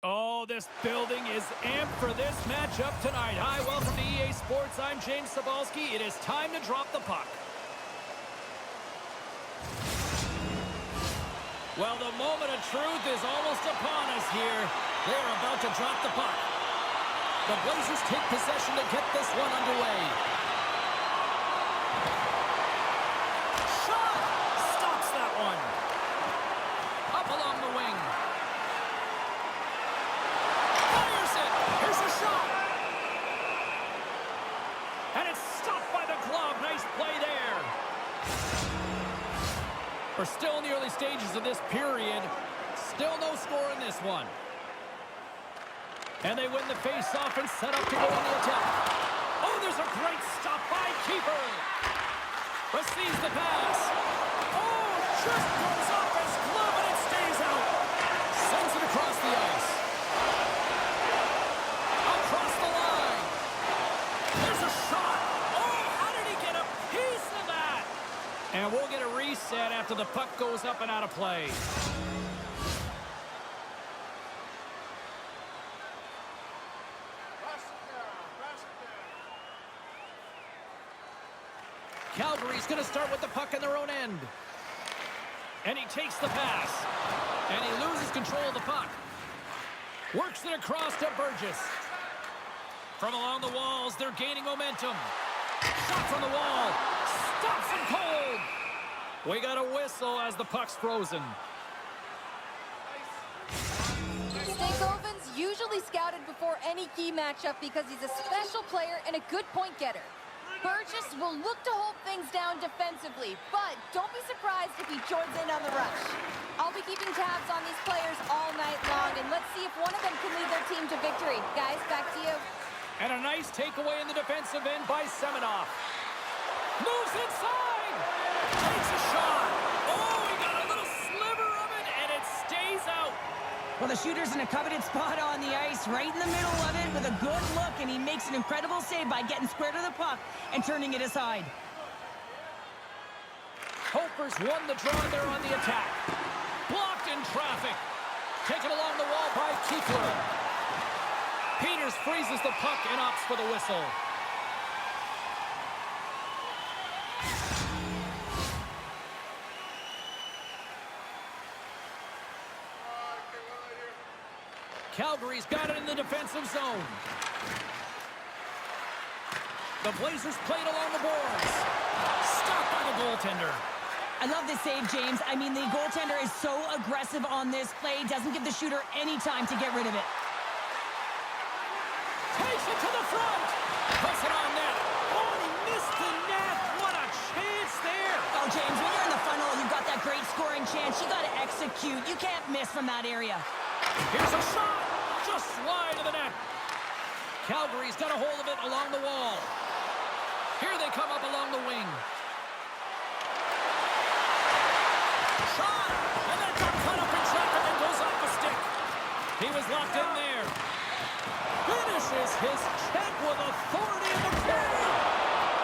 Oh, this building is amped for this matchup tonight. Hi, welcome to EA Sports. I'm James Cebulski. It is time to drop the puck. Well, the moment of truth is almost upon us here. They're about to drop the puck. The Blazers take possession to get this one underway. Shot! Stops that one. Up along the wing. Fires it! Here's a shot! And it's stopped by the glove. Nice play there. We're still in the early stages of this period. Still no score in this one. And they win the face-off and set up to go on the attack. Oh, there's a great stop by keeper. Receives the pass. Oh, just goes off his glove and it stays out. Sends it across the ice. Across the line. There's a shot. Oh, how did he get a piece of that? And we'll get a reset after the puck goes up and out of play. Calgary's going to start with the puck in their own end. And he takes the pass. And he loses control of the puck. Works it across to Burgess. From along the walls, they're gaining momentum. Shot from the wall. Stops him cold. We got a whistle as the puck's frozen. Stankoven's usually scouted before any key matchup because he's a special player and a good point getter. Burgess will look to hold things down defensively, but don't be surprised if he joins in on the rush. I'll be keeping tabs on these players all night long, and let's see if one of them can lead their team to victory. Guys, back to you. And a nice takeaway in the defensive end by Semenoff. Moves inside! Takes a shot! Oh, he got a little sliver of it, and it stays out. Well, the shooter's in a coveted spot on the ice, right in the middle of it with a good look, and he makes an incredible save by getting square to the puck and turning it aside. Hopers won the draw there on the attack. Blocked in traffic. Taken along the wall by Keefler. Peters freezes the puck and opts for the whistle. Calgary's got it in the defensive zone. The Blazers played along the boards. Stopped by the goaltender. I love this save, James. I mean, the goaltender is so aggressive on this play, doesn't give the shooter any time to get rid of it. Takes it to the front. Puts it on net. Oh, he missed the net. What a chance there. Oh, James, when you're in the funnel, you've got that great scoring chance. You got to execute. You can't miss from that area. Here's a shot. Just wide of the net. Calgary's got a hold of it along the wall. Here they come up along the wing. Shot! And that got cut up in traffic and goes off a stick. He was locked in there. Finishes his check with authority in the corner.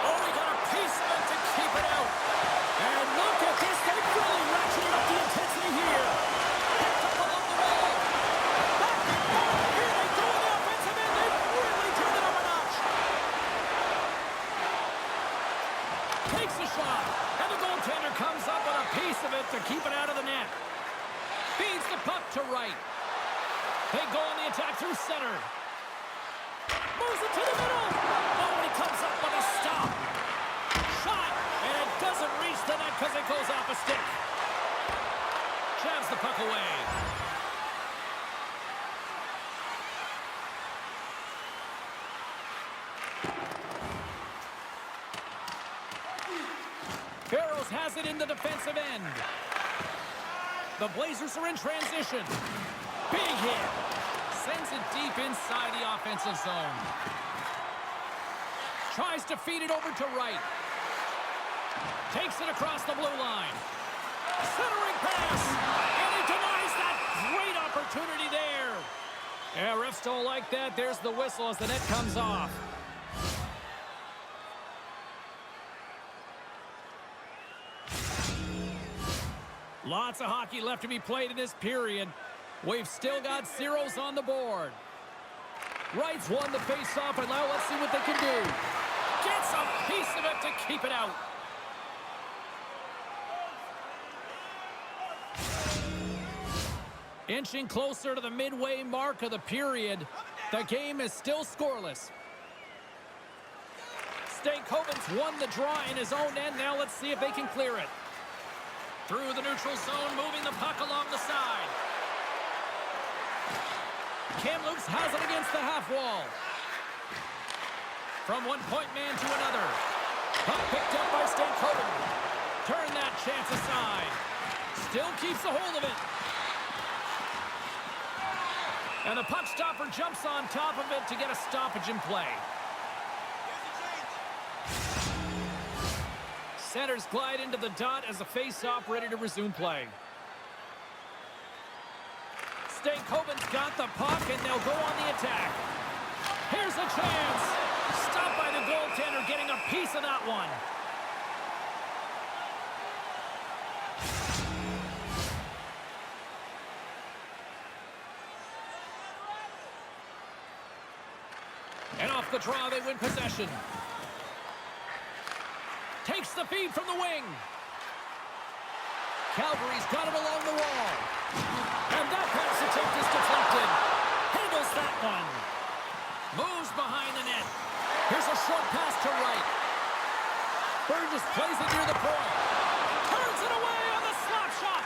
Oh, he got a piece of it to keep it out. And look at this. They've really ratcheted up the intensity here. Picked up along the wall. Back and forth. Here they go in the offensive end. They've really turned it up a notch. Takes a shot. And the goaltender comes up with a piece of it to keep it out of the net. Feeds the puck to right. They go on the attack through center. Moves it to the middle. Oh, and he comes up with a stop. Shot. And it doesn't reach the net because it goes off a stick. Jabs the puck away. Barrows has it in the defensive end. The Blazers are in transition. Big hit. Sends it deep inside the offensive zone. Tries to feed it over to right. Takes it across the blue line. Centering pass. And he denies that great opportunity there. Yeah, refs don't like that. There's the whistle as the net comes off. Lots of hockey left to be played in this period. We've still got zeros on the board. Wrights won the face-off, and now let's see what they can do. Gets a piece of it to keep it out. Inching closer to the midway mark of the period. The game is still scoreless. Stankoven's won the draw in his own end. Now let's see if they can clear it. Through the neutral zone, moving the puck along the side. Kamloops has it against the half wall. From one-point man to another. Puck picked up by Stankoven. Turn that chance aside. Still keeps a hold of it. And the puck stopper jumps on top of it to get a stoppage in play. Centers glide into the dot as the face-off ready to resume play. Stankoven's got the puck, and they'll go on the attack. Here's a chance. Stopped by the goaltender, getting a piece of that one. And off the draw, they win possession. Takes the feed from the wing. Calgary's got it along the wall. And that pass attempt is deflected. Handles that one. Moves behind the net. Here's a short pass to Wright. Burgess plays it near the point. Turns it away on the slap shot.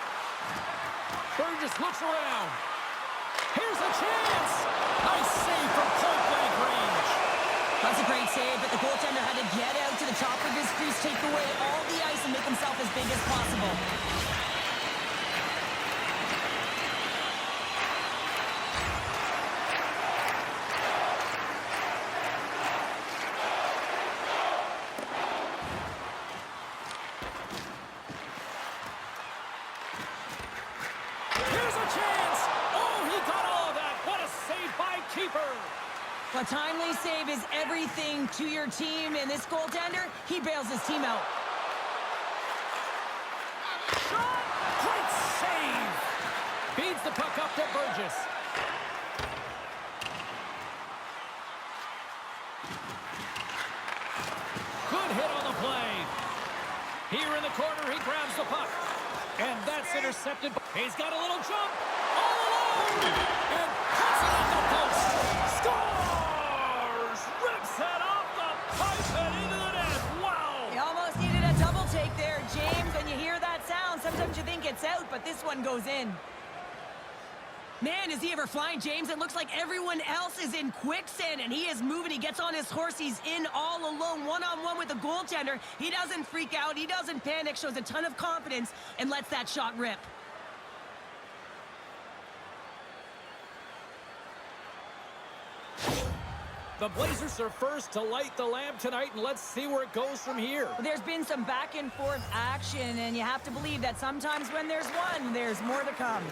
Burgess looks around. Here's a chance. Nice save from point-blank range. That's a great save, but the goaltender had to get out to the top of his crease, take away all the ice, and make himself as big as possible. Here's a chance. Oh, he got all of that. What a save by keeper. A timely save is everything to your team, and this goaltender, he bails his team out. Shot! Great save! Feeds the puck up to Burgess. Good hit on the play. Here in the corner, he grabs the puck. And that's intercepted. He's got a little jump. All alone! And puts it on the post. Scores! Rips it off the pipe and into the net. Wow! You almost needed a double take there, James. When you hear that sound, sometimes you think it's out, but this one goes in. Man, is he ever flying, James? It looks like everyone else is in quicksand, and he is moving. He gets on his horse. He's in all alone, one-on-one with the goaltender. He doesn't freak out. He doesn't panic, shows a ton of confidence, and lets that shot rip. The Blazers are first to light the lamp tonight, and let's see where it goes from here. There's been some back-and-forth action, and you have to believe that sometimes when there's one, there's more to come.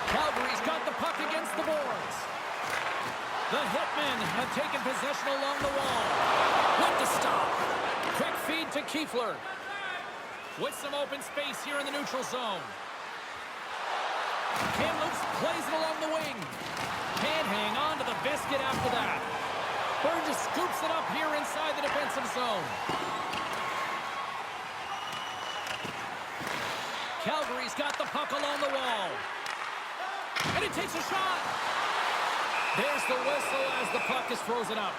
Calgary's got the puck against the boards. The Hitmen have taken possession along the wall. With the stop. Quick feed to Kiefler. With some open space here in the neutral zone. Kamloops plays it along the wing. Can't hang on to the biscuit after that. Burgess scoops it up here inside the defensive zone. Calgary's got the puck along the wall. And he takes a shot. There's the whistle as the puck is frozen up.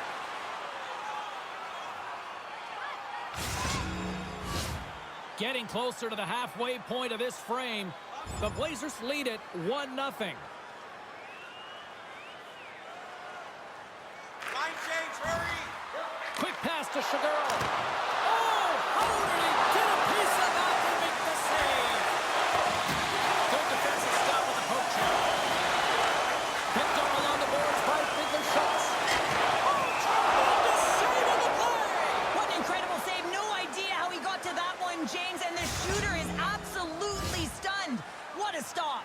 Getting closer to the halfway point of this frame, the Blazers lead it 1-0. Line change, hurry! Quick pass to Shaguro. Oh, how did he get a piece of that to make the save? Good defensive stop with the poke check. Picked up along the boards by Fiedler Schultz. Oh, tremendous save on the play! What an incredible save. No idea how he got to that one, James, and the shooter is absolutely stunned. What a stop.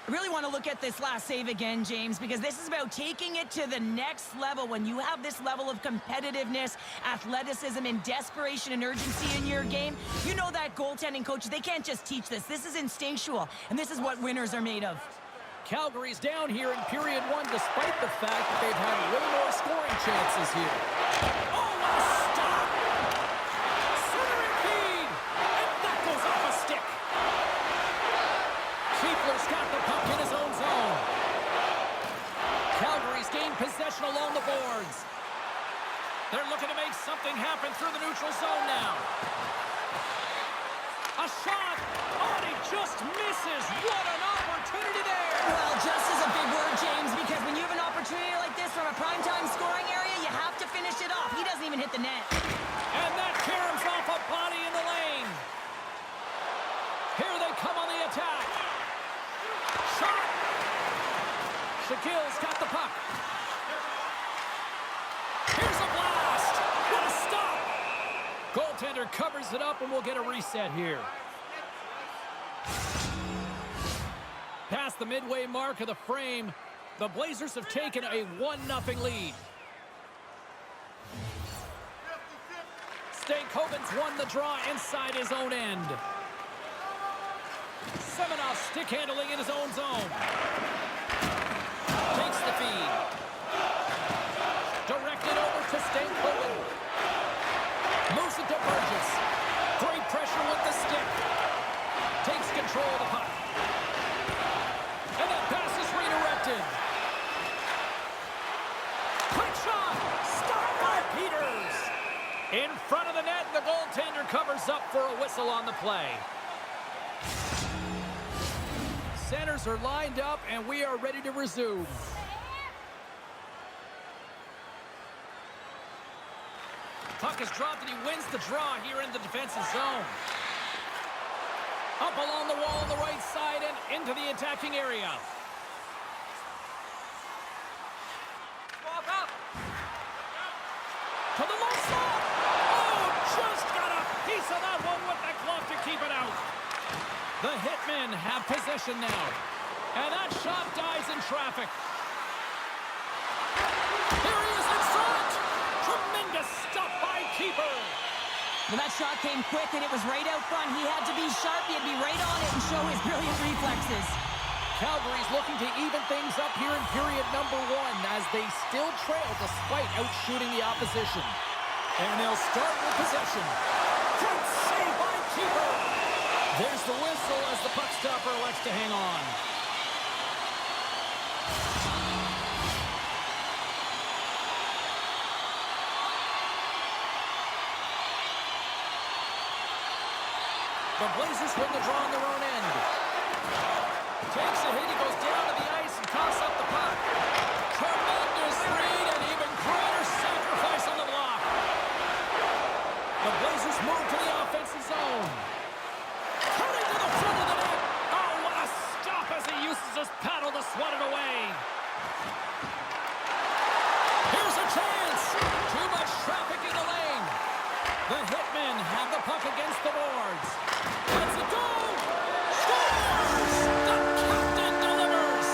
I really want to look at this last save again, James, because this is about taking it to the next level. When you have this level of competitiveness, athleticism, and desperation and urgency in your game, you know that goaltending coaches, they can't just teach this. This is instinctual, and this is what winners are made of. Calgary's down here in period one, despite the fact that they've had way more scoring chances here. Oh, what a stop! Centering feed! And that goes off a stick. Keepler's got the puck in his own zone. Calgary's gained possession along the boards. They're looking to make something happen through the neutral zone now. A shot! Oh, he just misses! What an opportunity there! Well, just is a big word, James, because when you have an opportunity like this from a primetime scoring area, you have to finish it off. He doesn't even hit the net. And that caroms off a body in the lane. Here they come on the attack. Shot! Shaquille's got the puck. Here's a blast! What a stop! Goaltender covers it up, and we'll get a reset here. Past the midway mark of the frame, the Blazers have taken a 1-0 lead. Stankoven's won the draw inside his own end. Semenoff stick handling in his own zone. Takes the feed. Directed over to Stankoven. Moves it to Burgess. Great pressure with the stick. Takes control of the puck. And that pass is redirected. Quick shot! Stopped by Peters! In front of the net, the goaltender covers up for a whistle on the play. Centers are lined up, and we are ready to resume. Puck is dropped, and he wins the draw here in the defensive zone. Up along the wall on the right side and into the attacking area. Walk up. To the low slot. Oh, just got a piece of that one with the glove to keep it out. The Hitmen have possession now. And that shot dies in traffic. Here he is in front. Tremendous stuff by keeper. Well, that shot came quick, and it was right out front. He had to be sharp. He had to be right on it and show his brilliant reflexes. Calgary's looking to even things up here in period number one as they still trail despite outshooting the opposition. And they'll start with possession. Great save by keeper. There's the whistle as the puck stopper elects to hang on. The Blazers win the draw on their own end. Takes a hit, he goes down to the ice and coughs up the puck. Tremendous read and even greater sacrifice on the block. The Blazers move to the offensive zone. Cutting to the front of the net. Oh, what a stop as he uses his paddle to swat it away. Here's a chance. Too much traffic in the lane. The Hitmen have the puck against the boards. Let's it go! Scores! The captain delivers!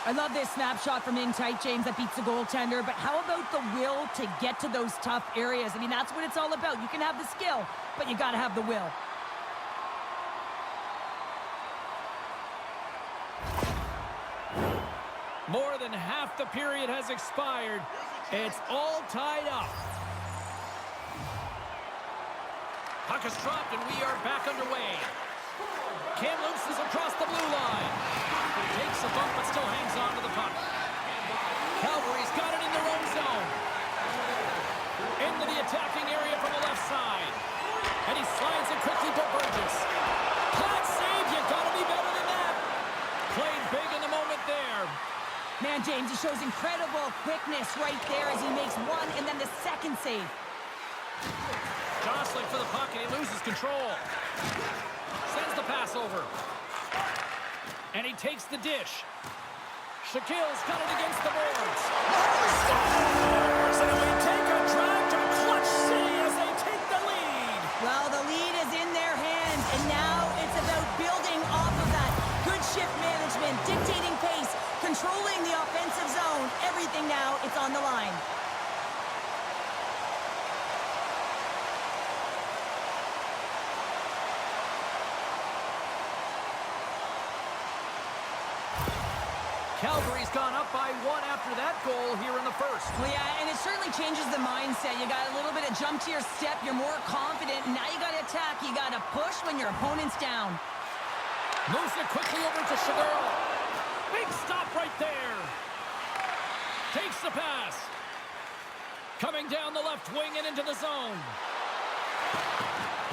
I love this snapshot from in tight, James, that beats the goaltender. But how about the will to get to those tough areas? I mean, that's what it's all about. You can have the skill, but you got to have the will. More than half the period has expired. It's all tied up. Puck is dropped, and we are back underway. Kamloops is across the blue line. Takes a bump, but still hangs on to the puck. Calgary's got it in their own zone. Into the attacking area from the left side. And he slides it quickly to Burgess. That save, you gotta be better than that. Played big in the moment there. Man, James, he shows incredible quickness right there as he makes one and then the second save. Jostling for the puck, and he loses control. Sends the pass over. And he takes the dish. Shaquille's got it against the boards. Scores! And we take a drive to Clutch City as they take the lead. Well, the lead is in their hands, and now it's about building off of that. Good shift management, dictating pace, controlling the offensive zone. Everything now, it's on the line. Calgary's gone up by 1 after that goal here in the first. Well, yeah, and it certainly changes the mindset. You got a little bit of jump to your step. You're more confident. Now you got to attack. You got to push when your opponent's down. Moves it quickly over to Shagirl. Big stop right there. Takes the pass. Coming down the left wing and into the zone.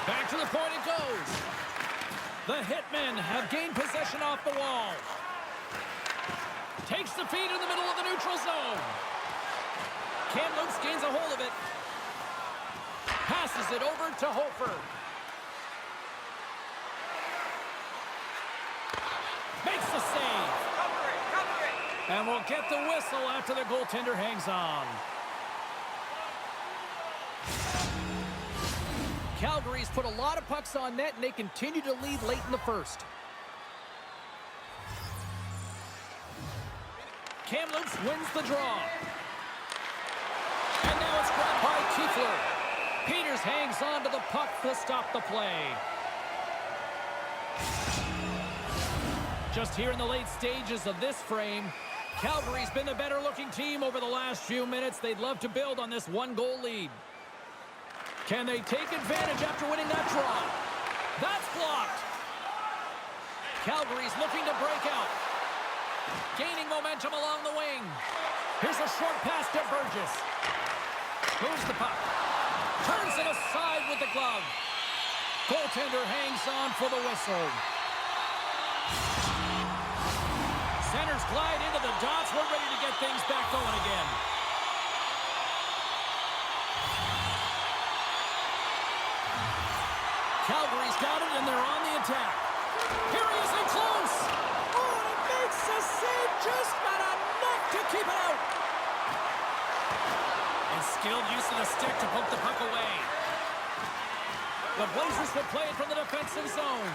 Back to the point it goes. The Hitmen have gained possession off the wall. Takes the feed in the middle of the neutral zone. Kamloops gains a hold of it. Passes it over to Hofer. Makes the save. Cover it. And we'll get the whistle after the goaltender hangs on. Calgary's put a lot of pucks on net, and they continue to lead late in the first. Kamloops wins the draw. And now it's grabbed by Kiefler. Peters hangs on to the puck to stop the play. Just here in the late stages of this frame, Calgary's been the better-looking team over the last few minutes. They'd love to build on this one-goal lead. Can they take advantage after winning that draw? That's blocked. Calgary's looking to break out. Gaining momentum along the wing. Here's a short pass to Burgess. Moves the puck. Turns it aside with the glove. Goaltender hangs on for the whistle. Centers glide into the dots. We're ready to get things back going again. Calgary's got it, and they're on the attack. Here he is in close. Oh, and it makes a save. Just not enough to keep it out. And skilled use of the stick to poke the puck away. The Blazers will play it from the defensive zone.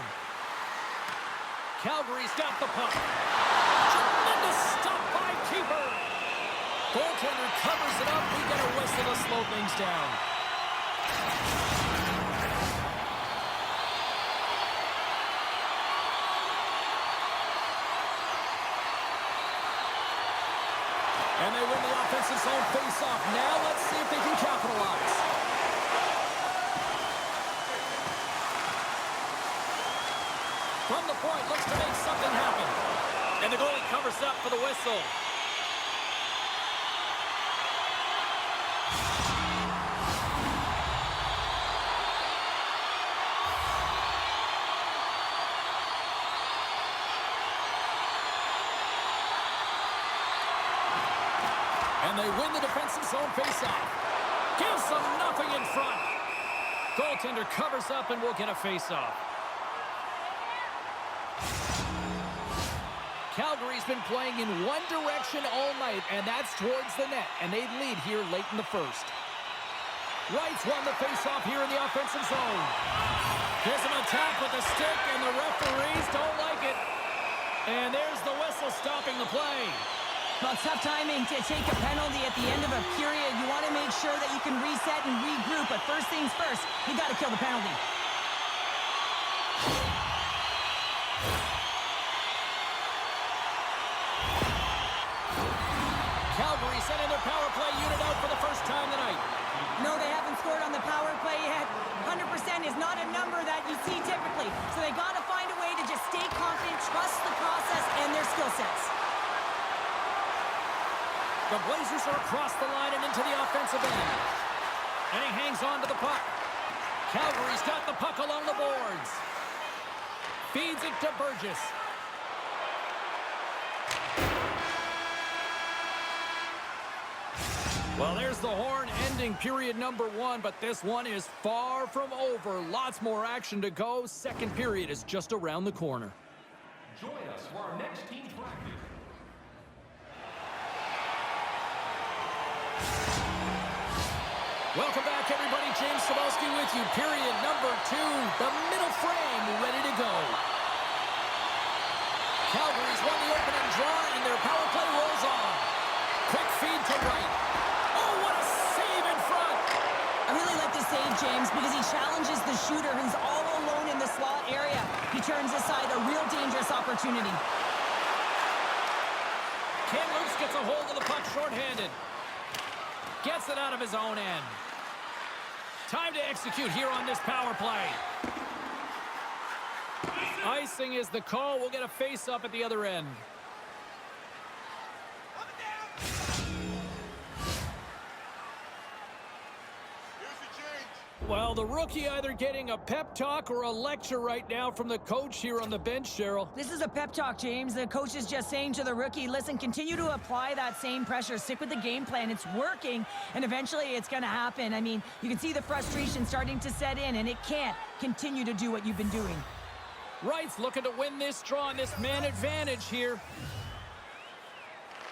Calgary's got the puck. Tremendous stop by keeper. Goaltender covers it up. We get a whistle to slow things down. And they win the offensive zone face-off. Now let's see if they can capitalize. From the point, looks to make something happen. And the goalie covers up for the whistle. And they win the defensive zone faceoff. Gives them nothing in front. Goaltender covers up and we'll get a faceoff. Calgary's been playing in one direction all night, and that's towards the net, and they lead here late in the first. Wright's won the faceoff here in the offensive zone. Gives him a tap with the stick, and the referees don't like it. And there's the whistle stopping the play. Well, tough timing to take a penalty at the end of a period. You want to make sure that you can reset and regroup, but first things first, you got to kill the penalty. Calgary sending their power play unit out for the first time tonight. No, they haven't scored on the power play yet. 100% is not a number that you see typically. So they got to find a way to just stay confident, trust the process and their skill sets. The Blazers are across the line and into the offensive end. And he hangs on to the puck. Calgary's got the puck along the boards. Feeds it to Burgess. Well, there's the horn ending period number 1, but this one is far from over. Lots more action to go. Second period is just around the corner. Join us for our next team practice. Welcome back, everybody. James Cebulski with you. Period number 2. The middle frame ready to go. Calgary's won the opening draw, and their power play rolls on. Quick feed to right. Oh, what a save in front. I really like the save, James, because he challenges the shooter who's all alone in the slot area. He turns aside a real dangerous opportunity. Kamloops gets a hold of the puck shorthanded. Gets it out of his own end. Time to execute here on this power play. Icing is the call. We'll get a face-up at the other end. Well, the rookie either getting a pep talk or a lecture right now from the coach here on the bench, Cheryl. This is a pep talk, James. The coach is just saying to the rookie, listen, continue to apply that same pressure. Stick with the game plan. It's working, and eventually it's going to happen. I mean, you can see the frustration starting to set in, and it can't continue to do what you've been doing. Wright's looking to win this draw and this man advantage here.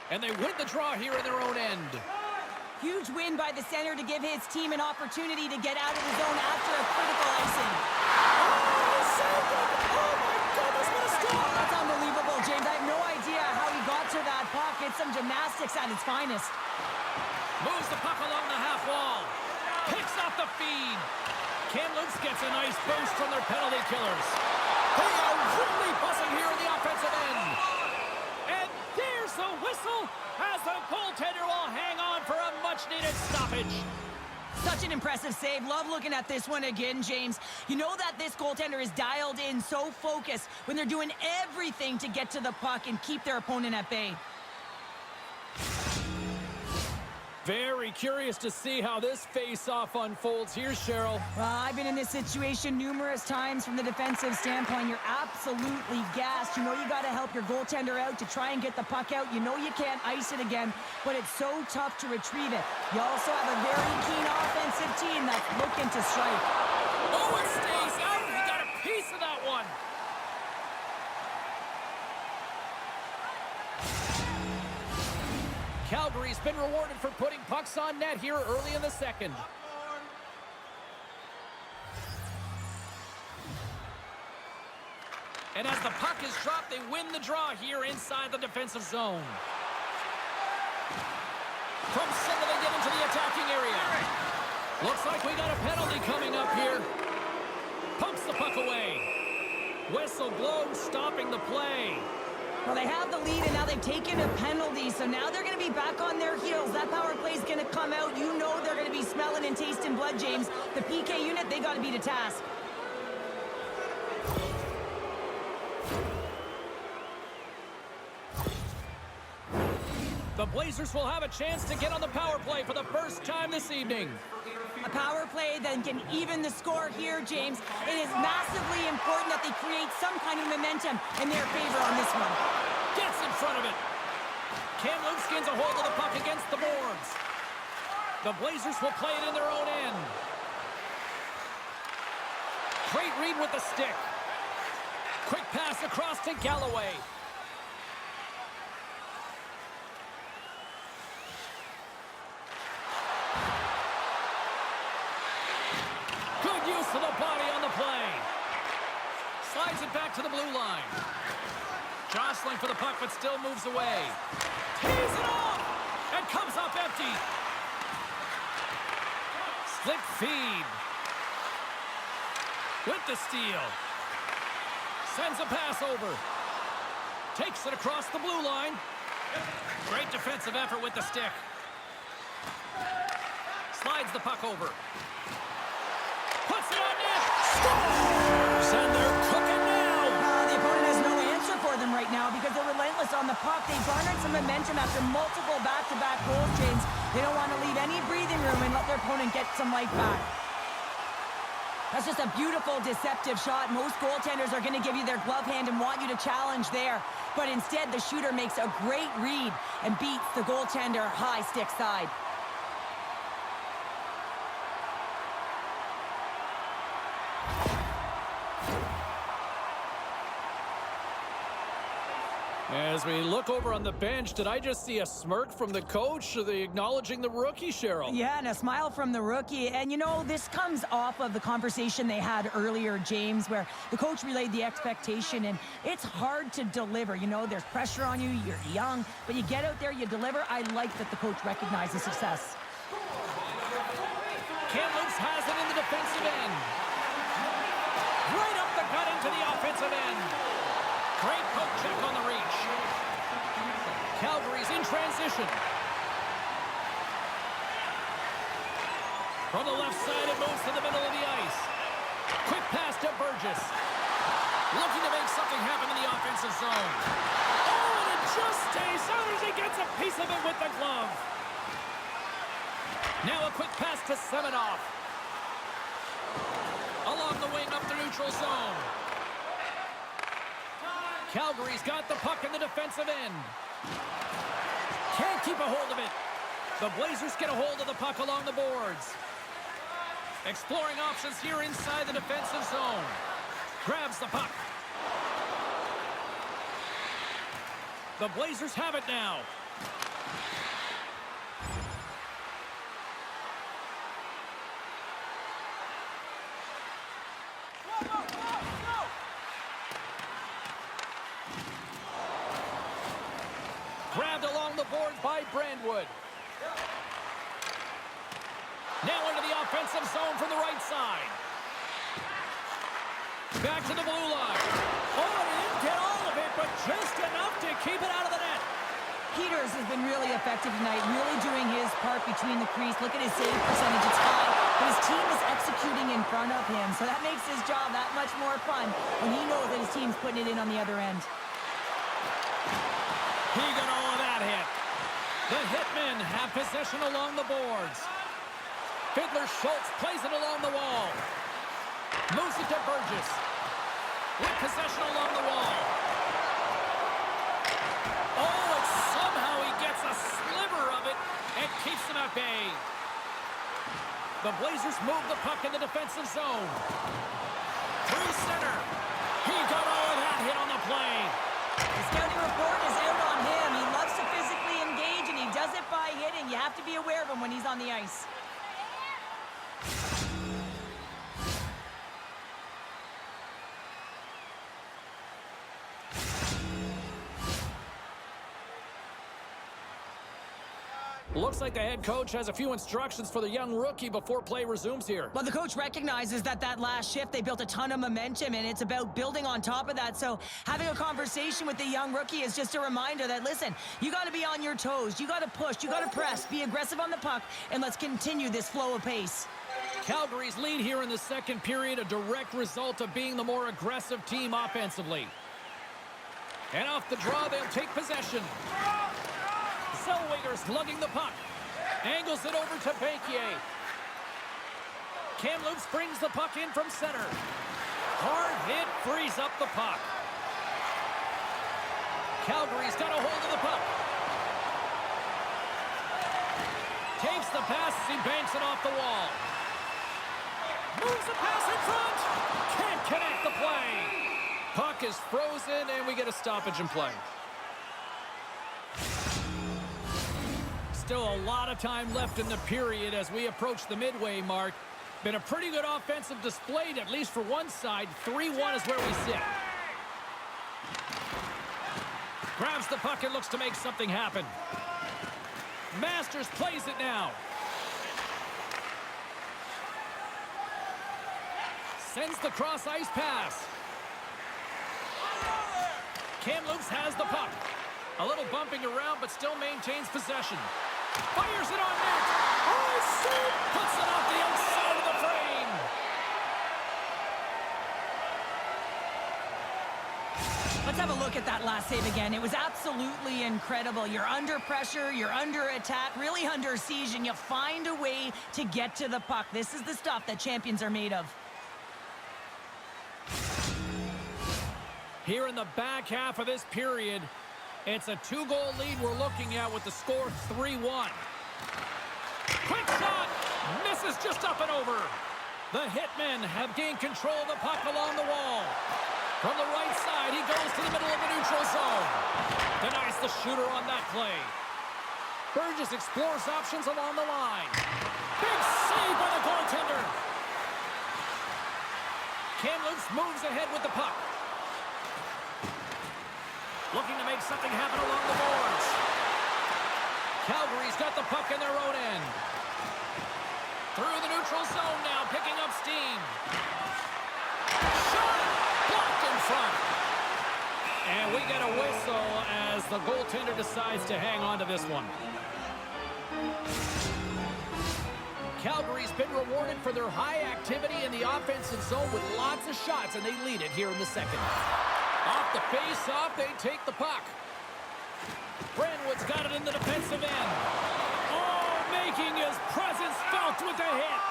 And they win the draw here in their own end. Huge win by the center to give his team an opportunity to get out of the zone after a critical icing. Oh, my goodness, what a stop! That's unbelievable, James. I have no idea how he got to that puck. It's some gymnastics at its finest. Moves the puck along the half wall. Picks off the feed. Kamloops gets a nice boost from their penalty killers. They are really buzzing here in the offensive end. And there's the whistle as the goaltender will hang on for a much-needed stoppage. Such an impressive save. Love looking at this one again, James. You know that this goaltender is dialed in, so focused when they're doing everything to get to the puck and keep their opponent at bay. Very curious to see how this face-off unfolds here, Cheryl. Well, I've been in this situation numerous times from the defensive standpoint. You're absolutely gassed. You know you got to help your goaltender out to try and get the puck out. You know you can't ice it again, but it's so tough to retrieve it. You also have a very keen offensive team that's looking to strike. Oh, it stays out. He got a piece of that one. Calgary's been rewarded for putting pucks on net here early in the second. And as the puck is dropped, they win the draw here inside the defensive zone. From center, they get into the attacking area. Looks like we got a penalty coming up here. Pumps the puck away. Whistle blows, stopping the play. Well, they have the lead, and now they've taken a penalty, so now they're going to be back on their heels. That power play is going to come out. You know they're going to be smelling and tasting blood, James. The PK unit, they got to be to task. The Blazers will have a chance to get on the power play for the first time this evening. A power play that can even the score here, James. It is massively important that they create some kind of momentum in their favor on this one. Gets in front of it. Kamloops gains a hold of the puck against the boards. The Blazers will play it in their own end. Great read with the stick. Quick pass across to Galloway. Good use of the body on the play. Slides it back to the blue line. Jostling for the puck, but still moves away. Tees it off! And comes up empty. Slick feed. With the steal. Sends a pass over. Takes it across the blue line. Great defensive effort with the stick. Slides the puck over. Puts it on net. Scores! And they're cooking now. The opponent has no answer for them right now because they're relentless on the puck. They garnered some momentum after multiple back-to-back goals, James. They don't want to leave any breathing room and let their opponent get some life back. That's just a beautiful, deceptive shot. Most goaltenders are going to give you their glove hand and want you to challenge there. But instead, the shooter makes a great read and beats the goaltender high stick side. As we look over on the bench, did I just see a smirk from the coach? Are they acknowledging the rookie, Cheryl? Yeah, and a smile from the rookie. And, you know, this comes off of the conversation they had earlier, James, where the coach relayed the expectation, and it's hard to deliver. You know, there's pressure on you, you're young, but you get out there, you deliver. I like that the coach recognizes success. Kamloops has it in the defensive end. Right up the gut into the offensive end. Great poke check on the reach. Calgary's in transition. From the left side, it moves to the middle of the ice. Quick pass to Burgess. Looking to make something happen in the offensive zone. Oh, and it just stays out as he gets a piece of it with the glove. Now a quick pass to Semenoff. Along the wing up the neutral zone. Calgary's got the puck in the defensive end. Can't keep a hold of it. The Blazers get a hold of the puck along the boards. Exploring options here inside the defensive zone. Grabs the puck. The Blazers have it now. Grabbed along the boards by Brandwood. Now into the offensive zone from the right side. Back to the blue line. Oh, he didn't get all of it, but just enough to keep it out of the net. Peters has been really effective tonight, really doing his part between the crease. Look at his save percentage, it's high, but his team is executing in front of him, so that makes his job that much more fun when he knows that his team's putting it in on the other end. He got all of that hit. The Hitmen have possession along the boards. Fiddler-Schultz plays it along the wall. Moves it to Burgess. With possession along the wall. Oh, and somehow he gets a sliver of it and keeps them at bay. The Blazers move the puck in the defensive zone. Through center. He got all of that hit on the play. The scouting report is out on him. He loves to physically engage, and he does it by hitting. You have to be aware of him when he's on the ice. Looks like the head coach has a few instructions for the young rookie before play resumes here. Well, the coach recognizes that last shift, they built a ton of momentum, and it's about building on top of that. So having a conversation with the young rookie is just a reminder that, listen, you got to be on your toes. You got to push. You got to press. Be aggressive on the puck, and let's continue this flow of pace. Calgary's lead here in the second period, a direct result of being the more aggressive team offensively. And off the draw, they'll take possession. Zellweger's lugging the puck. Angles it over to Bankier. Kamloops brings the puck in from center. Hard hit frees up the puck. Calgary's got a hold of the puck. Takes the pass as he banks it off the wall. Moves the pass in front. Can't connect the play. Puck is frozen, and we get a stoppage in play. Still a lot of time left in the period as we approach the midway mark. Been a pretty good offensive display, at least for one side. 3-1 is where we sit. Grabs the puck and looks to make something happen. Masters plays it now. Sends the cross-ice pass. Kamloops has the puck. A little bumping around, but still maintains possession. Fires it on net. Oh, shoot! Puts it off the outside of the frame. Let's have a look at that last save again. It was absolutely incredible. You're under pressure, you're under attack, really under siege, and you find a way to get to the puck. This is the stuff that champions are made of. Here in the back half of this period, it's a 2-goal lead we're looking at with the score 3-1. Quick shot! Misses just up and over. The Hitmen have gained control of the puck along the wall. From the right side, he goes to the middle of the neutral zone. Denies the shooter on that play. Burgess explores options along the line. Big save by the goaltender. Kamloops moves ahead with the puck. Looking to make something happen along the boards. Calgary's got the puck in their own end. Through the neutral zone now, picking up steam. Shot! Blocked in front. And we get a whistle as the goaltender decides to hang on to this one. Calgary's been rewarded for their high activity in the offensive zone with lots of shots, and they lead it here in the second. Off the face-off, they take the puck. Brandwood's got it in the defensive end. Oh, making his presence felt with a hit.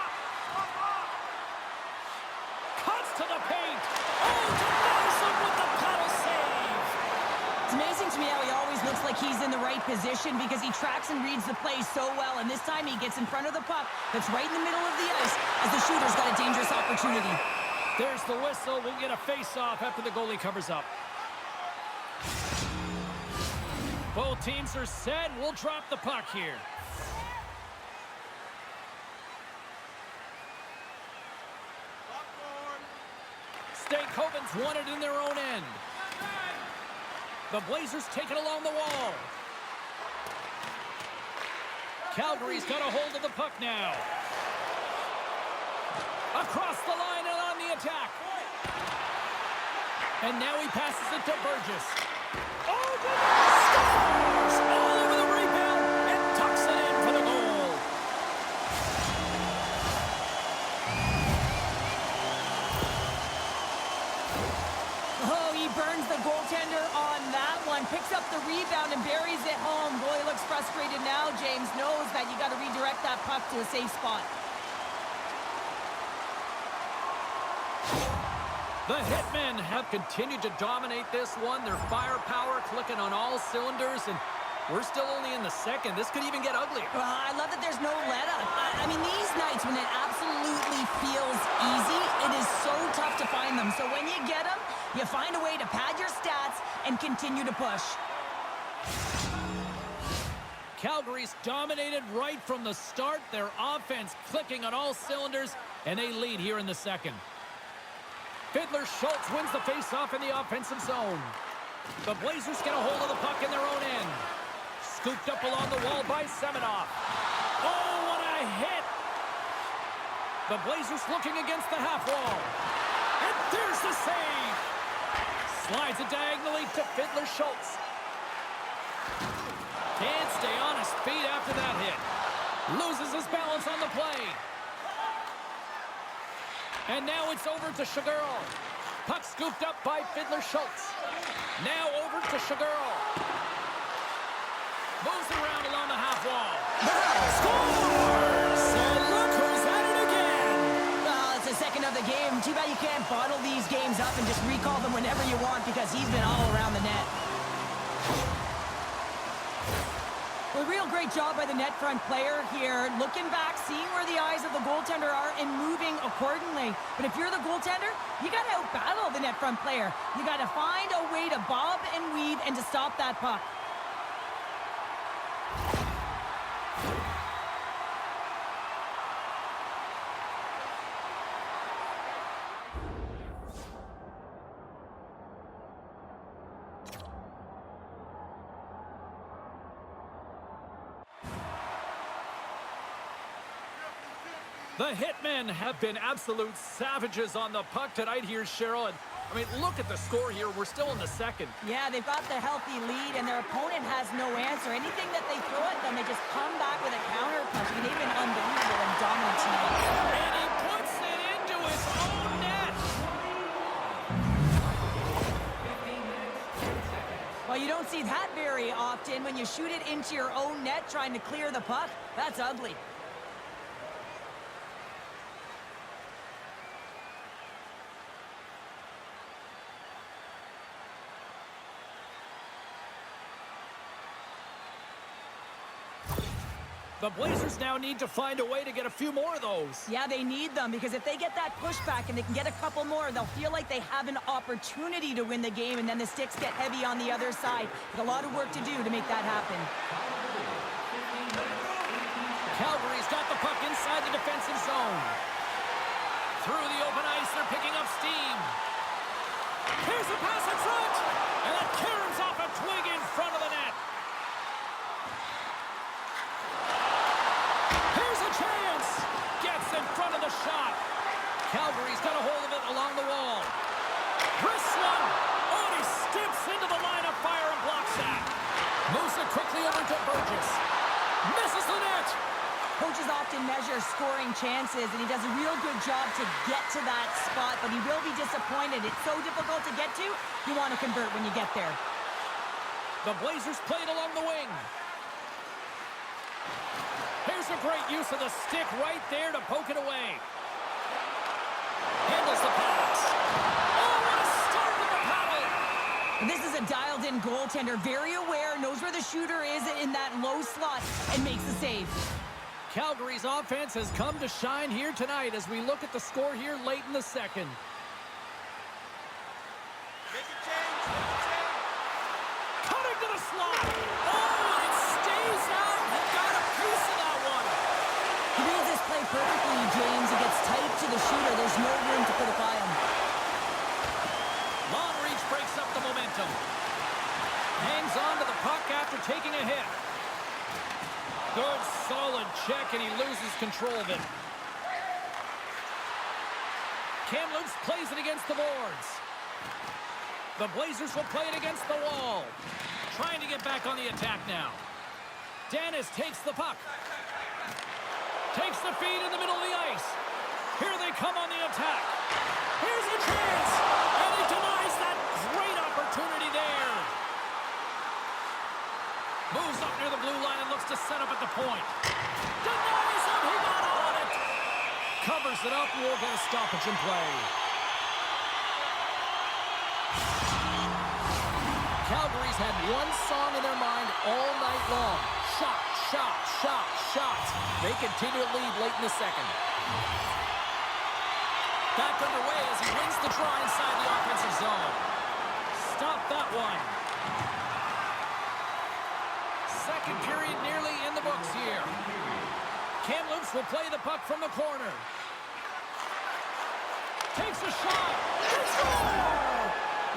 Cuts to the paint. Oh, denies him with the paddle save. It's amazing to me how he always looks like he's in the right position because he tracks and reads the play so well, and this time he gets in front of the puck that's right in the middle of the ice as the shooter's got a dangerous opportunity. There's the whistle. We'll get a face-off after the goalie covers up. Both teams are set. We'll drop the puck here. State Covan's won it in their own end. The Blazers take it along the wall. Calgary's got a hold of the puck now. Across the line and on the attack. And now he passes it to Burgess. Oh, scores! All over the rebound and tucks it in for the goal. Oh, he burns the goaltender on that one. Picks up the rebound and buries it home. Goalie looks frustrated now. James knows that you got to redirect that puck to a safe spot. The Hitmen have continued to dominate this one. Their firepower clicking on all cylinders, and we're still only in the second. This could even get uglier. I love that there's no let-up. I mean, these nights when it absolutely feels easy, it is so tough to find them. So when you get them, you find a way to pad your stats and continue to push. Calgary's dominated right from the start. Their offense clicking on all cylinders, and they lead here in the second. Fiddler Schultz wins the face-off in the offensive zone. The Blazers get a hold of the puck in their own end. Scooped up along the wall by Semenoff. Oh, what a hit! The Blazers looking against the half wall. And there's the save! Slides it diagonally to Fiddler Schultz. Can't stay on his feet after that hit. Loses his balance on the play. And now it's over to Shagurl. Puck scooped up by Fiddler Schultz. Now over to Shagurl. Moves around along the half wall. Scores! And look who's at it again. Well, it's the second of the game. Too bad you can't bottle these games up and just recall them whenever you want because he's been all around the net. Well, a real great job by the net front player here. Looking back, seeing where the eyes of the goaltender are and moving accordingly. But if you're the goaltender, you got to out-battle the net front player. You got to find a way to bob and weave and to stop that puck. The Hitmen have been absolute savages on the puck tonight here, Cheryl. And, I mean, look at the score here. We're still in the second. Yeah, they've got the healthy lead, and their opponent has no answer. Anything that they throw at them, they just come back with a counter punch. I mean, they've been unbelievable and dominant tonight. And he puts it into his own net. Well, you don't see that very often when you shoot it into your own net trying to clear the puck. That's ugly. The Blazers now need to find a way to get a few more of those. Yeah, they need them, because if they get that pushback and they can get a couple more, they'll feel like they have an opportunity to win the game, and then the sticks get heavy on the other side. But a lot of work to do to make that happen. Calgary's got the puck inside the defensive zone. Through the open ice, they're picking up steam. Here's a pass in front, and that caroms off a twig in front of the net. Here's a chance. Gets in front of the shot. Calgary's got a hold of it along the wall. Wrist one. Oh, he skips into the line of fire and blocks that. Moves it quickly over to Burgess. Misses the net. Coaches often measure scoring chances, and he does a real good job to get to that spot, but he will be disappointed. It's so difficult to get to, you want to convert when you get there. The Blazers play it along the wing. Here's a great use of the stick right there to poke it away. Handles the pass. Oh, what a start to the paddle! This is a dialed-in goaltender, very aware, knows where the shooter is in that low slot, and makes the save. Calgary's offense has come to shine here tonight as we look at the score here late in the second. Make a change. Make a change. Cutting to the slot. Oh, it stays out. He got a piece of that one. He reads this play perfectly, James. He gets tight to the shooter. There's no room to put it by him. Long reach breaks up the momentum. Hangs on to the puck after taking a hit. Good, solid check, and he loses control of it. Kamloops plays it against the boards. The Blazers will play it against the wall. Trying to get back on the attack now. Dennis takes the puck. Takes the feed in the middle of the ice. Here they come on the attack. Here's a chance, and he denies that great opportunity there. Moves up near the blue line and looks to set up at the point. Denies him, he got on it. Covers it up, we'll get a stoppage in play. Calgary's had one song in their mind all night long. Shot, shot, shot, shot. They continue to lead late in the second. Back underway as he wins the draw inside the offensive zone. Stop that one. Second period nearly in the books here. Kamloops will play the puck from the corner. Takes a shot. They score!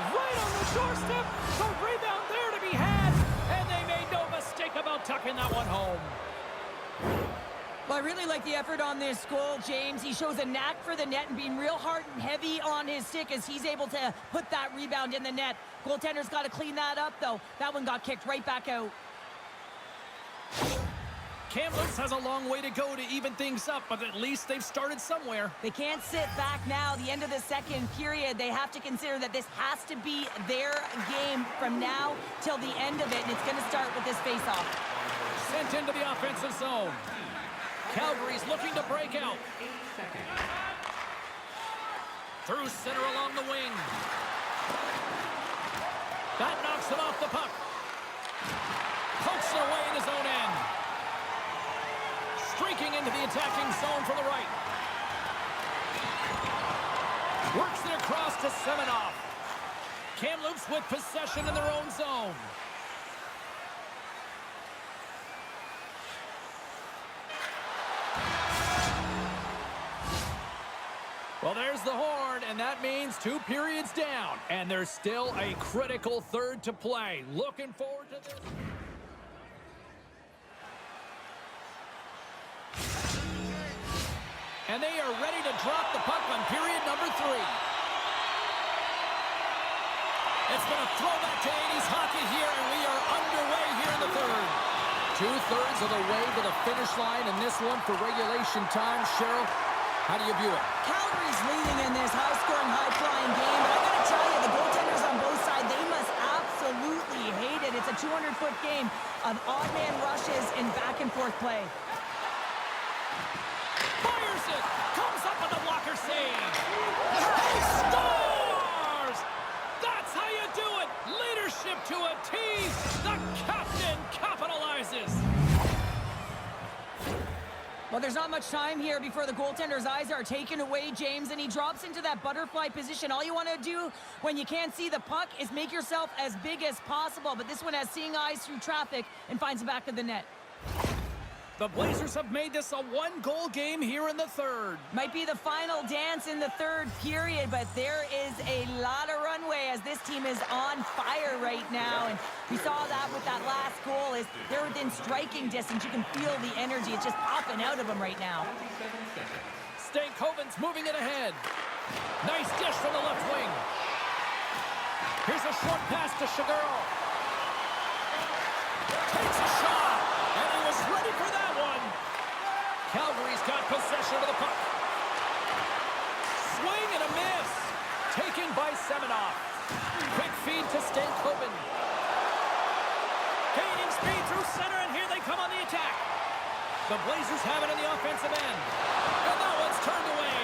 Right on the doorstep. The rebound there to be had. And they made no mistake about tucking that one home. Well, I really like the effort on this goal, James. He shows a knack for the net and being real hard and heavy on his stick as he's able to put that rebound in the net. Goaltender's got to clean that up, though. That one got kicked right back out. Kamloops has a long way to go to even things up, but at least they've started somewhere. They can't sit back now. The end of the second period, they have to consider that this has to be their game from now till the end of it, and it's going to start with this face-off. Sent into the offensive zone. Calgary's looking to break out. Through center along the wing. That knocks it off the puck. Pokes it away in his own end. Streaking into the attacking zone from the right. Works it across to Semenoff. Kamloops with possession in their own zone. Well, there's the horn, and that means 2 periods down. And there's still a critical third to play. Looking forward to this. And they are ready to drop the puck on period number 3. It's been a throwback to 80s hockey here, and we are underway here in the third. 2/3 of the way to the finish line in this one for regulation time. Cheryl, how do you view it? Calgary's leading in this high-scoring, high-flying game, but I got to tell you, the goaltenders on both sides, they must absolutely hate it. It's a 200-foot game of odd-man rushes and back-and-forth play. Fires it! Comes up with a blocker save! He scores! That's how you do it! Leadership to a T! The captain capitalizes! there's not much time here before the goaltender's eyes are taken away, James, and he drops into that butterfly position. All you want to do when you can't see the puck is make yourself as big as possible, but this one has seeing eyes through traffic and finds the back of the net. The Blazers have made this a one-goal game here in the third. Might be the final dance in the third period, but there is a lot of runway as this team is on fire right now. And we saw that with that last goal. Is they're within striking distance. You can feel the energy. It's just popping out of them right now. Stankoven's moving it ahead. Nice dish from the left wing. Here's a short pass to Shaguro. Takes a shot, and he was ready for that one. Calgary's got possession of the puck. Swing and a miss. Taken by Semenoff. Quick feed to Stankoven. Gaining speed through center, and here they come on the attack. The Blazers have it in the offensive end. And that one's turned away.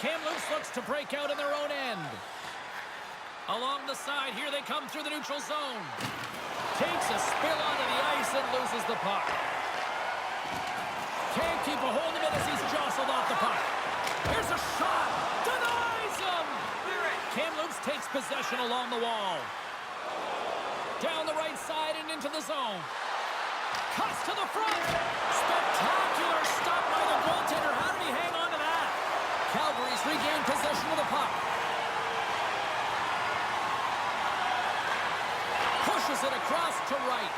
Kamloops looks to break out in their own end. Along the side, here they come through the neutral zone. Takes a spill onto the ice and loses the puck. Can't keep a hold of it as he's jostled off the puck. Here's a shot. Denies him. Kamloops takes possession along the wall. Down the right side and into the zone. Cuts to the front. Spectacular stop by the goaltender. How did he hang on to that? Calgary's regained possession of the puck. Pushes it across to right.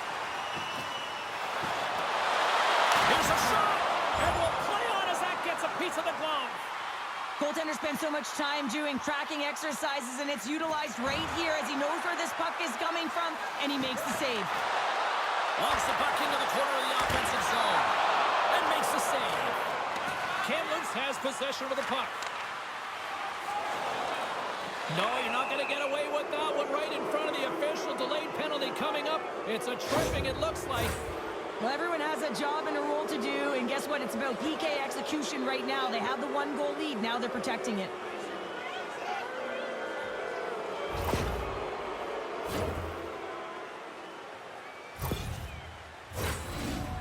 Here's a shot, and will play on as that gets a piece of the glove. Goaltender spends so much time doing tracking exercises, and it's utilized right here as he knows where this puck is coming from, and he makes the save. Launches the puck into the corner of the offensive zone, and makes the save. Kamloops has possession of the puck. No, you're not going to get away with that one right in front of the official. Delayed penalty coming up. It's a tripping, it looks like. Well, everyone has a job and a role to do, and guess what? It's about PK execution right now. They have the one-goal lead. Now they're protecting it.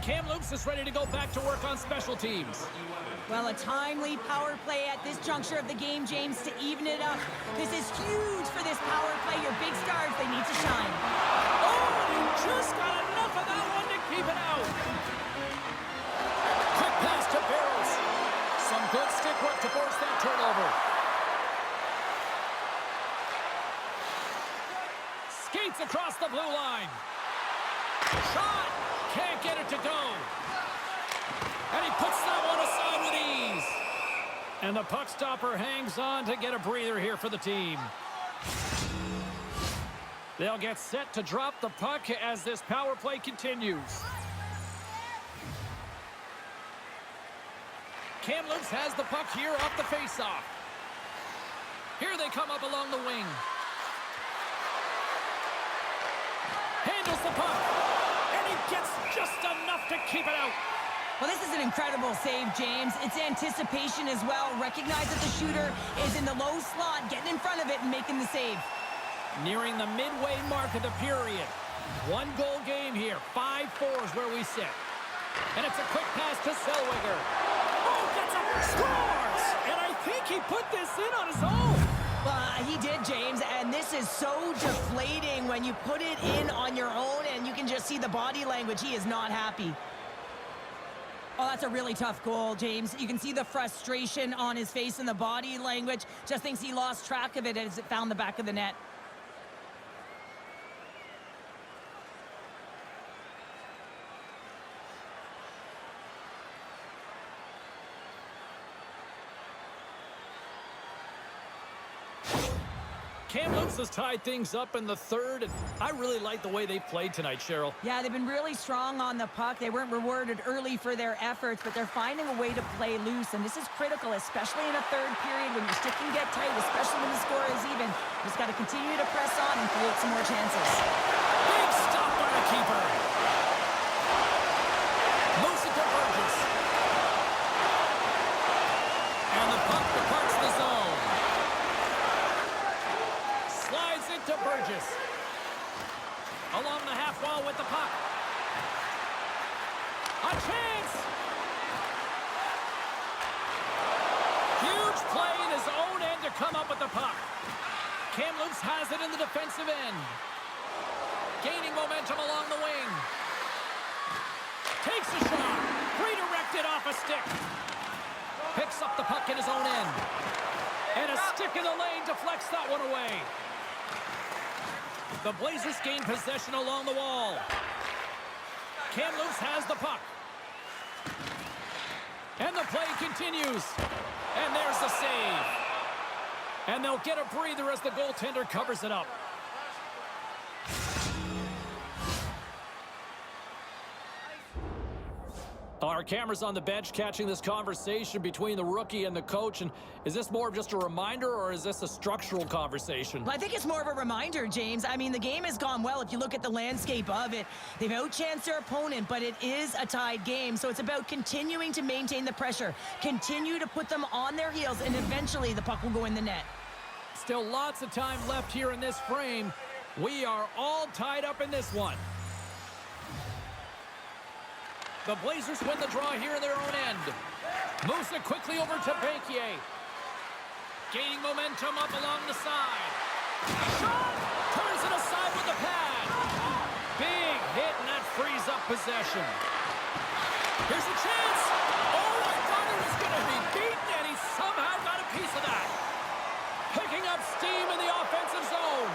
Kamloops is ready to go back to work on special teams. Well, a timely power play at this juncture of the game, James, to even it up. This is huge for this power play. Your big stars, they need to shine. Oh, you just got enough of that one to keep it out. Quick pass to Barrows. Some good stick work to force that turnover. Skates across the blue line. Shot. Can't get it to go. And he puts that one aside with ease. And the puck stopper hangs on to get a breather here for the team. They'll get set to drop the puck as this power play continues. Kamloops has the puck here off the faceoff. Here they come up along the wing. Handles the puck. And he gets just enough to keep it out. Well, this is an incredible save, James. It's anticipation as well. Recognize that the shooter is in the low slot, getting in front of it and making the save. Nearing the midway mark of the period. One-goal game here. 5-4 is where we sit. And it's a quick pass to Zellweger. Oh, gets up, scores! And I think he put this in on his own. He did, James, and this is so deflating when you put it in on your own and you can just see the body language. He is not happy. Oh, that's a really tough goal, James. You can see the frustration on his face and the body language. Just thinks he lost track of it as it found the back of the net. Kamloops has tied things up in the third, and I really like the way they played tonight, Cheryl. Yeah, they've been really strong on the puck. They weren't rewarded early for their efforts, but they're finding a way to play loose, and this is critical, especially in a third period when your stick can get tight, especially when the score is even. You just got to continue to press on and create some more chances. Big stop by the keeper. Moves it to Burgess. And the puck departs the zone. Slides it to Burgess. Along the half to come up with the puck. Kamloops has it in the defensive end. Gaining momentum along the wing. Takes a shot. Redirected off a stick. Picks up the puck in his own end. And a stick in the lane deflects that one away. The Blazers gain possession along the wall. Kamloops has the puck. And the play continues. And there's the save. And they'll get a breather as the goaltender covers it up. Our cameras on the bench catching this conversation between the rookie and the coach. And is this more of just a reminder, or is this a structural conversation? Well, I think it's more of a reminder, James. I mean, the game has gone well if you look at the landscape of it. They've outchanced their opponent, but it is a tied game. So it's about continuing to maintain the pressure, continue to put them on their heels, and eventually the puck will go in the net. Still lots of time left here in this frame. We are all tied up in this one. The Blazers win the draw here in their own end. Moves it quickly over to Bakier. Gaining momentum up along the side. Shot! Turns it aside with the pad. Big hit, and that frees up possession. Here's a chance. Oh, I thought he was going to be beaten, and he somehow got a piece of that. Picking up steam in the offensive zone.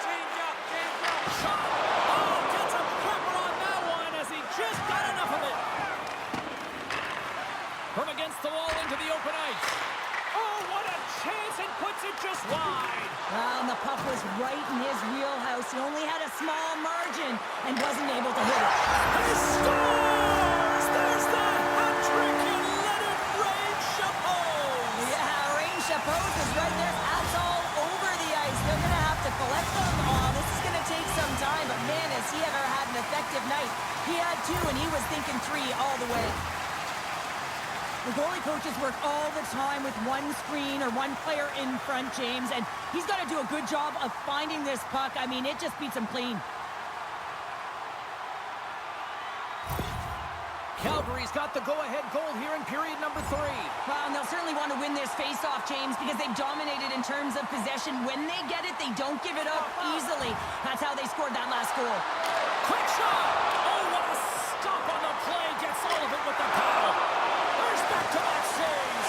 Change up, change up. Shot! Oh, gets a pepper on that one as he just got enough of it. From against the wall into the open ice. Oh, what a chance, and puts it just wide. Well, and the puck was right in his wheelhouse. He only had a small margin and wasn't able to hit it. He scores! There's the hat trick, and let it rain Chapeau! Yeah, Rain Chapeau is right there. That's all over the ice. They're going to have to collect them all. This is going to take some time, but man, has he ever had an effective night. He had two, and he was thinking three all the way. The goalie coaches work all the time with one screen or one player in front, James, and he's got to do a good job of finding this puck. I mean, it just beats him clean. Calgary's got the go-ahead goal here in period number 3. Well, and they'll certainly want to win this face-off, James, because they've dominated in terms of possession. When they get it, they don't give it up easily. That's how they scored that last goal. Quick shot! Oh, what a stop on the play. Gets all of it with the paddle. There's back-to-back saves.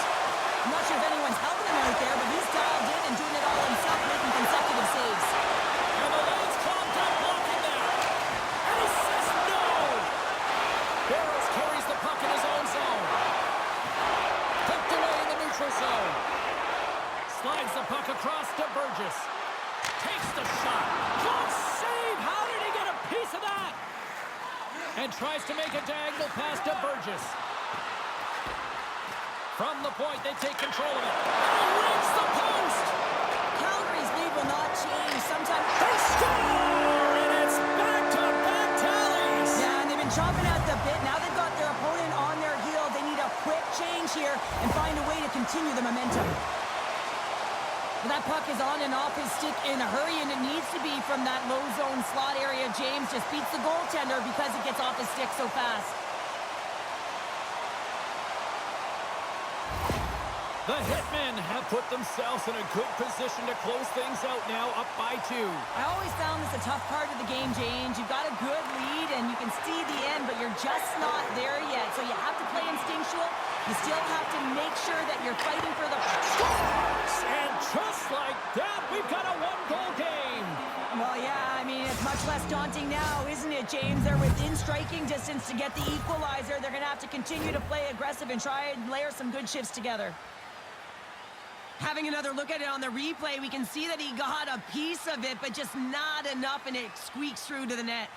I'm not sure if anyone's helping him out there, but he's dialed in and doing it all himself, making consecutive saves. And the lane's clogged up, blocking that. And he says no! Barrows carries the puck in his own zone. Picked away in the neutral zone. Slides the puck across to Burgess. Takes the shot. Close save! How did he get a piece of that? And tries to make a diagonal pass to Burgess. From the point, they take control of it. And he rings the post! Calgary's lead will not change. Sometimes They score! And it's back-to-back tallies! yeah, and they've been chomping at the bit. Now they've got their opponent on their heel. They need a quick change here and find a way to continue the momentum. But that puck is on and off his stick in a hurry, and it needs to be from that low zone slot area. James just beats the goaltender because it gets off his stick so fast. The Hitmen have put themselves in a good position to close things out now, up by 2. I always found this a tough part of the game, James. You've got a good lead, and you can see the end, but you're just not there yet. So you have to play instinctual. You still have to make sure that you're fighting for the Scores! And just like that, we've got a one-goal game. Well, yeah, I mean, it's much less daunting now, isn't it, James? They're within striking distance to get the equalizer. They're going to have to continue to play aggressive and try and layer some good shifts together. Having another look at it on the replay, we can see that he got a piece of it, but just not enough, and it squeaks through to the net.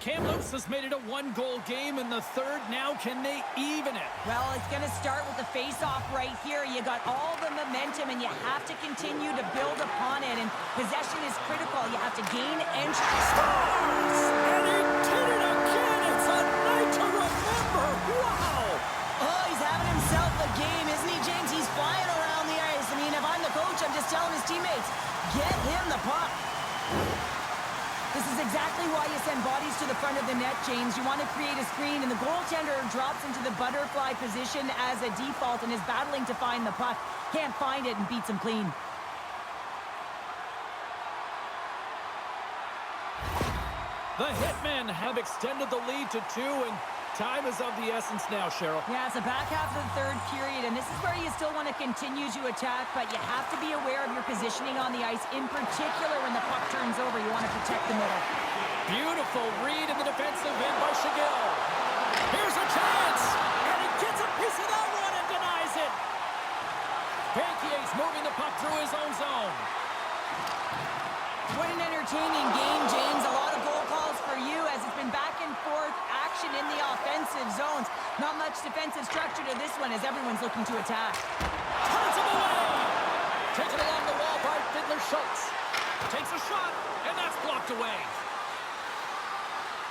Kamloops has made it a one-goal game in the third. Now can they even it? Well, it's going to start with the face-off right here. You got all the momentum, and you have to continue to build upon it, and possession is critical. You have to gain entry. Scores! And he did it again! It's a night to remember! Wow! Oh, he's having himself a game, isn't he, James? He's flying around the ice. I mean, if I'm the coach, I'm just telling his teammates, get him the puck. This is exactly why you send bodies to the front of the net. net, James. You want to create a screen, and the goaltender drops into the butterfly position as a default and is battling to find the puck. Can't find it and beats him clean. The Hitmen have extended the lead to 2, and time is of the essence now, Cheryl. Yeah, it's the back half of the third period, and this is where you still want to continue to attack, but you have to be aware of your positioning on the ice, in particular when the puck turns over. You want to protect the middle. Beautiful read in the defensive end by Shagil. Here's a chance, and he gets a piece of that one and denies it. Bankier's moving the puck through his own zone. What an entertaining game, James. A lot of goal calls for you as it's been back and forth action in the offensive zones. Not much defensive structure to this one as everyone's looking to attack. Turns him away. Taken along the wall by Fiddler Schultz. Takes a shot, and that's blocked away.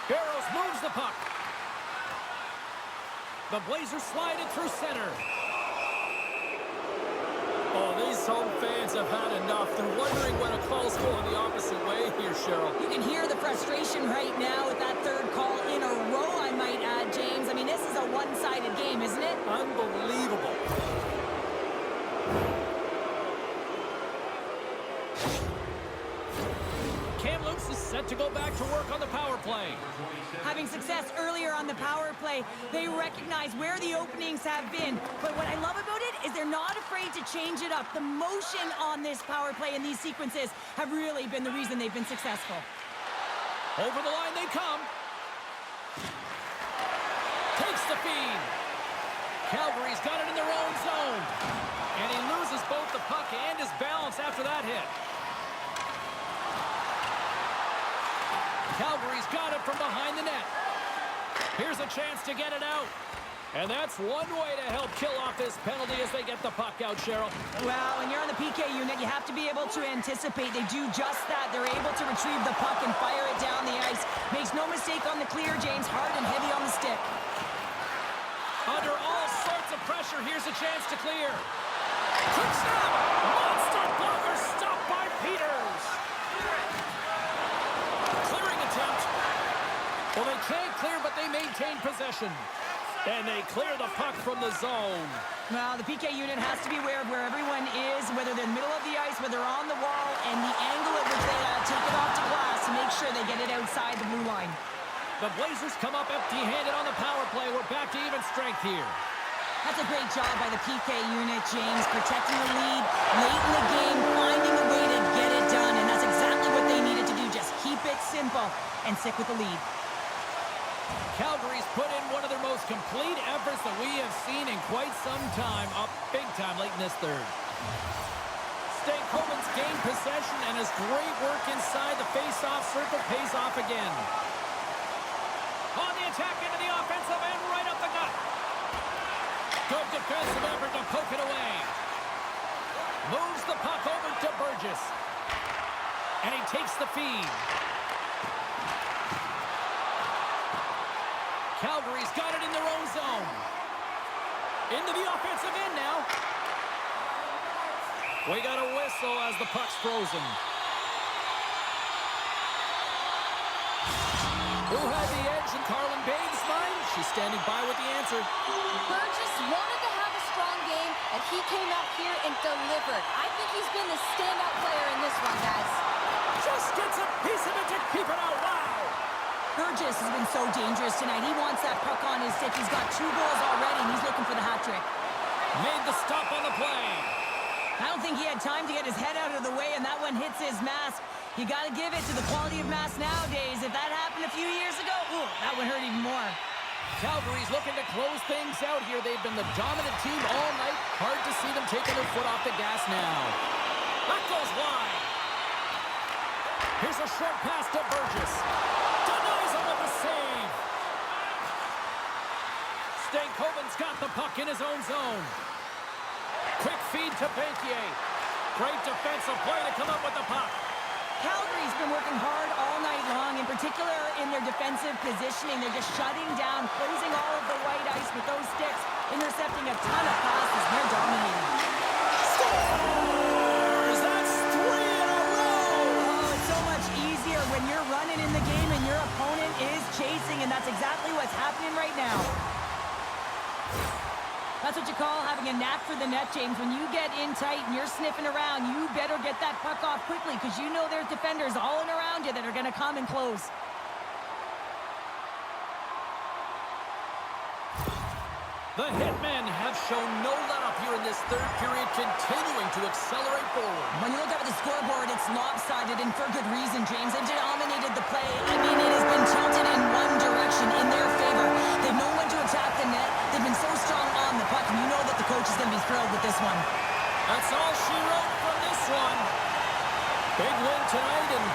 Barrows moves the puck. The Blazers slide it through center. Oh, these home fans have had enough. They're wondering when a call's going the opposite way here, Cheryl. You can hear the frustration right now with that third call in a row, I might add, James. I mean, this is a one-sided game, isn't it? Unbelievable. Kamloops is set to go back to work on the power play. Having success earlier on the power play, they recognize where the openings have been. But what I love about it is they're not afraid to change it up. The motion on this power play and these sequences have really been the reason they've been successful. Over the line they come. Takes the feed. Calgary's got it in their own zone. And he loses both the puck and his balance after that hit. Calgary's got it from behind the net. Here's a chance to get it out. And that's one way to help kill off this penalty as they get the puck out, Cheryl. Well, when you're on the PK unit, you have to be able to anticipate. They do just that. They're able to retrieve the puck and fire it down the ice. Makes no mistake on the clear, James. Hard and heavy on the stick. Under all sorts of pressure, here's a chance to clear. Quick snap! Monster blocker stopped by Peters. Clearing attempt. Well, they can't clear, but they maintain possession. And they clear the puck from the zone. Well, the PK unit has to be aware of where everyone is, whether they're in the middle of the ice, whether they're on the wall, and the angle at which they take it off to glass to make sure they get it outside the blue line. The Blazers come up empty-handed on the power play. We're back to even strength here. That's a great job by the PK unit, James, protecting the lead late in the game, finding a way to get it done, and that's exactly what they needed to do. Just keep it simple and stick with the lead. Calgary's put in one of their most complete efforts that we have seen in quite some time, up big time late in this third. Stankoven's gained possession, and his great work inside the face-off circle pays off again. On the attack into the offensive end, right up the gut. Good defensive effort to poke it away. Moves the puck over to Burgess. And he takes the feed. Calgary's got it in their own zone. Into the offensive end now. We got a whistle as the puck's frozen. Who had the edge in Carlin Bain's mind? She's standing by with the answer. Burgess wanted to have a strong game, and he came out here and delivered. I think he's been the standout player in this one, guys. Just gets a piece of it to keep it out. Wow! Burgess has been so dangerous tonight. He wants that puck on his stick. He's got 2 goals already, and he's looking for the hat trick. Made the stop on the play. I don't think he had time to get his head out of the way, and that one hits his mask. You got to give it to the quality of mask nowadays. If that happened a few years ago, ooh, that would hurt even more. Calgary's looking to close things out here. They've been the dominant team all night. Hard to see them taking their foot off the gas now. That goes wide. Here's a short pass to Burgess. Denies him with a save. Stankoven's got the puck in his own zone. Quick feed to Bankier. Great defensive play to come up with the puck. Calgary's been working hard all night long, in particular in their defensive positioning. They're just shutting down, closing all of the white ice with those sticks, intercepting a ton of passes. They're dominating. Scores! That's 3 in a row! Oh, it's so much easier when you're running in the game and your opponent is chasing, and that's exactly what's happening right now. That's what you call having a knack for the net, James. When you get in tight and you're sniffing around, you better get that puck off quickly because you know there's defenders all in around you that are going to come and close. The Hitmen have shown no let-up here in this third period, continuing to accelerate forward. When you look up at the scoreboard, it's lopsided, and for good reason, James. They've dominated the play. I mean, it has been tilted in one direction in their favor. They've known when to attack the net. They've been so strong on the puck, and you know that the coach is going to be thrilled with this one. That's all she wrote from this one. Big win tonight, and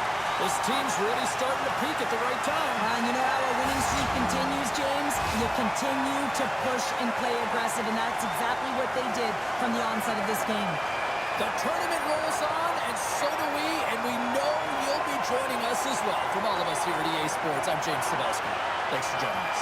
this team's really starting to peak at the right time. And you know how a winning streak continues, James? You continue to push and play aggressive, and that's exactly what they did from the onset of this game. The tournament rolls on, and so do we, and we know you'll be joining us as well. From all of us here at EA Sports, I'm James Sabelski. Thanks for joining us.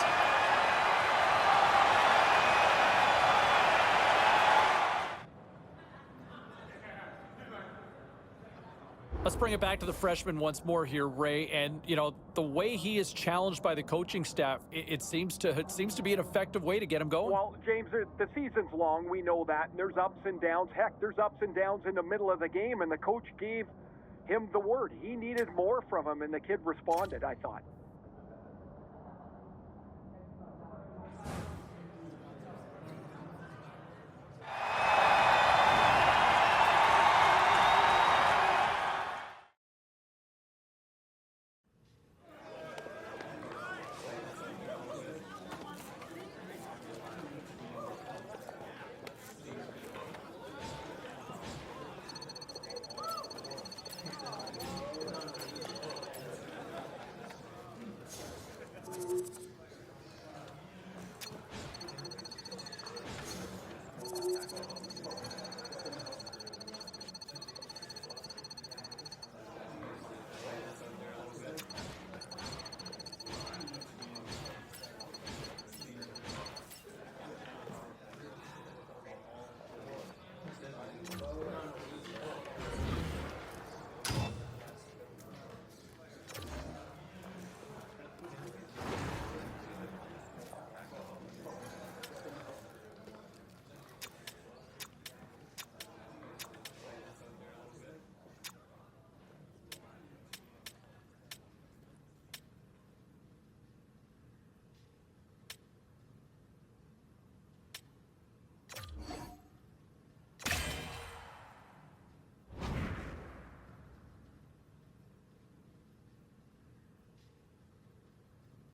Let's bring it back to the freshman once more here, Ray. And, you know, the way he is challenged by the coaching staff, it seems to be an effective way to get him going. Well, James, the season's long. We know that. And there's ups and downs. Heck, there's ups and downs in the middle of the game, and the coach gave him the word. He needed more from him, and the kid responded, I thought.